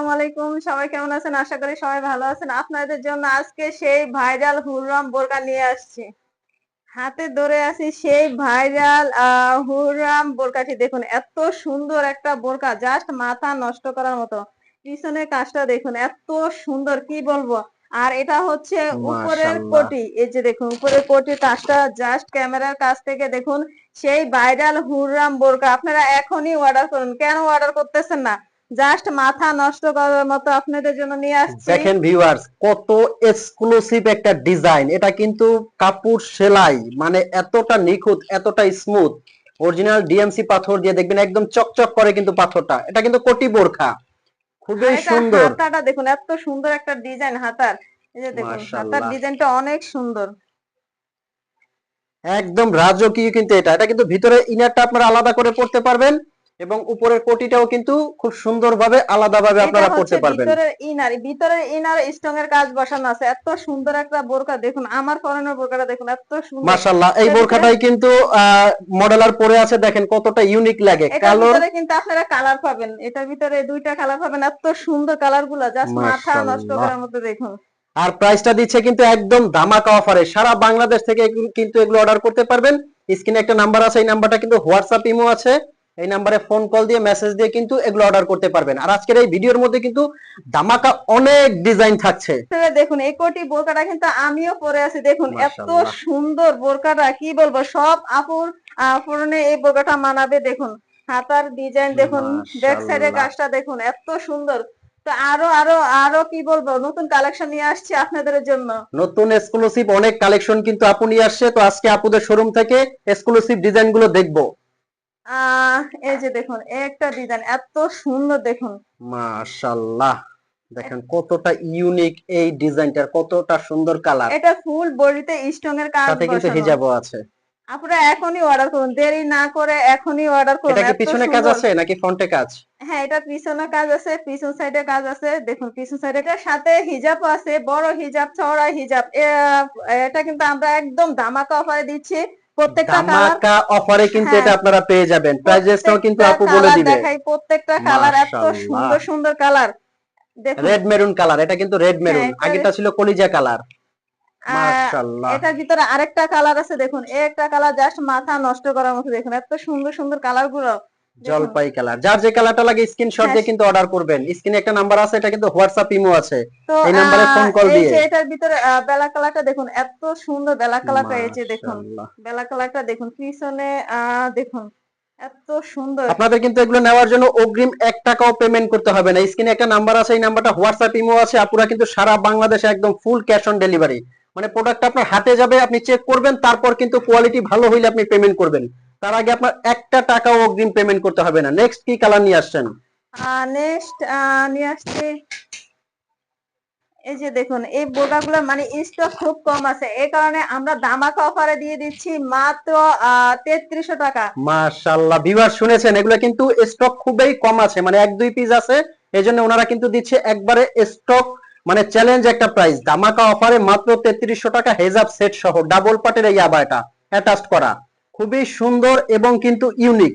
আসসালামু আলাইকুম। সবাই কেমন আছেন? আশা করি সবাই ভালো আছেন। আপনাদের জন্য আজকে সেই ভাইরাল হুররাম বোরকা নিয়ে আসছি। হাতে ধরে আছি সেই ভাইরাল হুররাম বোরকাটি দেখুন এত সুন্দর একটা বোরকা জাস্ট মাথা নষ্ট করার মতো। পিছনের কাজটা দেখুন এত সুন্দর কি বলবো। আর এটা হচ্ছে উপরের মাশাআল্লাহ। কোটি। এই যে দেখুন উপরের কোটির কাজটা জাস্ট ক্যামেরার কাছ থেকে দেখুন সেই ভাইরাল হুররাম বোরকা। আপনারা এখনই অর্ডার করুন। কেন অর্ডার করতেছেন না? জাস্ট মাথা নষ্ট করার মতো আপনাদের জন্য নিয়ে আসছি। দেখেন ভিউয়ার্স, কত এক্সক্লুসিভ একটা ডিজাইন। এটা কিন্তু কাপড় সেলাই মানে এতটা নিখুঁত, এতটা স্মুথ। অরিজিনাল ডিএমসি পাথর দিয়ে দেখবেন একদম চকচক করে কিন্তু পাথরটা। এটা কিন্তু কোটি বোরখা, আর খুবই এটা সুন্দর। হাতাটা দেখুন এত সুন্দর একটা ডিজাইন হাতার। এই যে দেখুন হাতার মাশাআল্লাহ, ডিজাইনটা অনেক সুন্দর। একদম রাজকীয় কিন্তু এটা। এটা কিন্তু ভিতরে ইনারটা আপনারা আলাদা করে পড়তে পারবেন এবং উপরের কোটিটাও কিন্তু খুব সুন্দরভাবে আলাদাভাবে এটা আপনারা হচ্ছে পড়তে পারবেন। ভিতরের ইনার স্টোন এর কাজ বসানো আছে। এত সুন্দর একটা বোরকা দেখুন আমার পরনের বোরকাটা দেখুন এত সুন্দর। মাশাআল্লাহ, এই এটার ভিতরে বোরখাটাই কিন্তু মডেলার পরে আছে, দেখেন কতটা ইউনিক লাগে এটার কালোর। ভিতরে কিন্তু আপনারা কালার পাবেন। এটার ভিতরে দুইটা কালার পাবেন। এত সুন্দর কালার গুলা জাস্ট মাথা নষ্ট মাশাআল্লাহ। করার মতো দেখুন। আর প্রাইসটা দিচ্ছে কিন্তু একদম ধামাকা অফারে। সারা বাংলাদেশ থেকে কিন্তু এগুলো অর্ডার করতে পারবেন। স্ক্রিনে একটা নাম্বার আছে, এই নাম্বারটা কিন্তু হোয়াটসঅ্যাপ ইমো আছে। এই নাম্বারে ফোন কল দিয়ে মেসেজ দিয়ে কিন্তু এগুলো অর্ডার করতে পারবেন। আর আজকের এই ভিডিওর মধ্যে কিন্তু ধামাকা অনেক ডিজাইন থাকছে। আপনারা দেখুন এই কোটি বোরকাটা কিন্তু আমিও পরে আছি দেখুন এত মাশাআল্লাহ, সুন্দর বোরকাটা কি বলবো সব আপুর পরনে এই বোরকাটা মানাবে দেখুন। হাতার ডিজাইন দেখুন, ব্যাক সাইডের মাশাআল্লাহ। কাজটা দেখুন এত সুন্দর। তো আরো কি বলবো নতুন কালেকশন নিয়ে আসছি আপনাদের জন্য। নতুন এক্সক্লুসিভ অনেক কালেকশন কিন্তু আপু নিয়ে আসছে। তো আজকে আপুদের শোরুম থেকে এক্সক্লুসিভ ডিজাইন গুলো দেখবো। আহ এই যে দেখুন এই একটা ডিজাইন এত সুন্দর দেখুন। মাশাআল্লাহ, দেখেন কতটা ইউনিক এই ডিজাইনটার, কতটা সুন্দর কালার। এটা ফুল বডিতে স্টোন এর কাজ সাথে কিন্তু বসানো। হিজাবও আছে। আপনারা এখনই অর্ডার করুন, দেরি না করে এখনই অর্ডার করুন এটা কি এত পিছনে কাজ সুন্দর। আছে নাকি ফ্রন্টে কাজ? হ্যাঁ এটা পিছনে কাজ আছে, পিছন সাইডে কাজ আছে দেখুন। পিছন সাইডে এটার সাথে হিজাবও আছে, বড় হিজাব চওড়া হিজাব। এটা কিন্তু আমরা একদম ধামাকা অফারে দিচ্ছি। প্রত্যেকটা কালার, ধামাকা অফারে কিন্তু হ্যাঁ এটা আপনারা পেয়ে যাবেন। প্রাইসটাও কিন্তু প্রত্যেকটা আপু বলে কালার দিবে। দেখাই, প্রত্যেকটা কালার এত মাশাআল্লাহ, সুন্দর সুন্দর কালার দেখুন। Red maroon colour. এটা কিন্তু রেড হ্যাঁ মেরুন, এটার আগেটা ছিল কলিজা কালার। আহ মাশাআল্লাহ, এটার ভিতরে আরেকটা কালার আছে দেখুন। এই একটা কালার জাস্ট মাথা নষ্ট করার মতো দেখুন এত সুন্দর সুন্দর কালার গুলো দেখুন। জলপাই কালার। যার যে কালারটা লাগে স্ক্রিনশট হ্যাঁ দিয়ে কিন্তু অর্ডার করবেন। স্ক্রিনে একটা নাম্বার আছে, এটা কিন্তু হোয়াটসঅ্যাপ ইমো আছে। তো এই নাম্বারে ফোন কল এই দিয়ে। যে এটার ভিতরে বেলা কালারটা দেখুন এত সুন্দর বেলা কালারটা। এই যে দেখুন মাশাআল্লাহ, বেলা কালারটা দেখুন পিছনে দেখুন এত সুন্দর। আপনাদের কিন্তু এগুলো নেওয়ার জন্য অগ্রিম 1 টাকাও পেমেন্ট করতে হবে না। স্ক্রিনে একটা নাম্বার আছে, এই নাম্বারটা হোয়াটসঅ্যাপ ইমো আছে। আপুরা কিন্তু সারা বাংলাদেশে একদম ফুল ক্যাশ অন ডেলিভারি। মানে প্রোডাক্টটা আপনার হাতে যাবে, আপনি চেক করবেন, তারপর কিন্তু কোয়ালিটি ভালো হইলে আপনি পেমেন্ট করবেন। তার আগে আপনার 1 টাকাও অগ্রিম পেমেন্ট করতে হবে না। নেক্সট কি কালার নিয়ে আসছেন? নেক্সট নিয়ে আসছি। এই যে দেখুন এই বোরকাগুলোর মানে স্টক খুব কম আছে, এই কারণে আমরা ধামাকা অফারে দিয়ে দিচ্ছি মাত্র 3300 টাকা। মাশাআল্লাহ, ভিউয়ার শুনেছেন, এগুলো কিন্তু স্টক খুবই কম আছে, মানে 1-2 পিস আছে। এজন্য ওনারা কিন্তু দিচ্ছে একবারে স্টক, মানে চ্যালেঞ্জ একটা প্রাইস, ধামাকা অফারে মাত্র 3300 টাকা হেজাব সেট সহ ডাবল পাটের এই আবায়াটা অ্যাটাচড করা। খুবই সুন্দর এবং কিন্তু ইউনিক।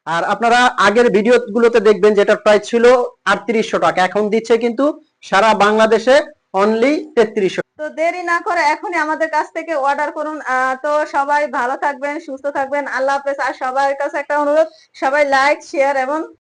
আর আপনারা আগের ভিডিও গুলোতে দেখবেন যেটা প্রাইস ছিল 3800 টাকা, এখন দিচ্ছে কিন্তু সারা বাংলাদেশে অনলি 3300। তো দেরি না করে এখনই আমাদের কাছ থেকে অর্ডার করুন। তো সবাই ভালো থাকবেন, সুস্থ থাকবেন, আল্লাহ হাফেজ। আর সবার কাছে একটা অনুরোধ, সবাই লাইক শেয়ার এবং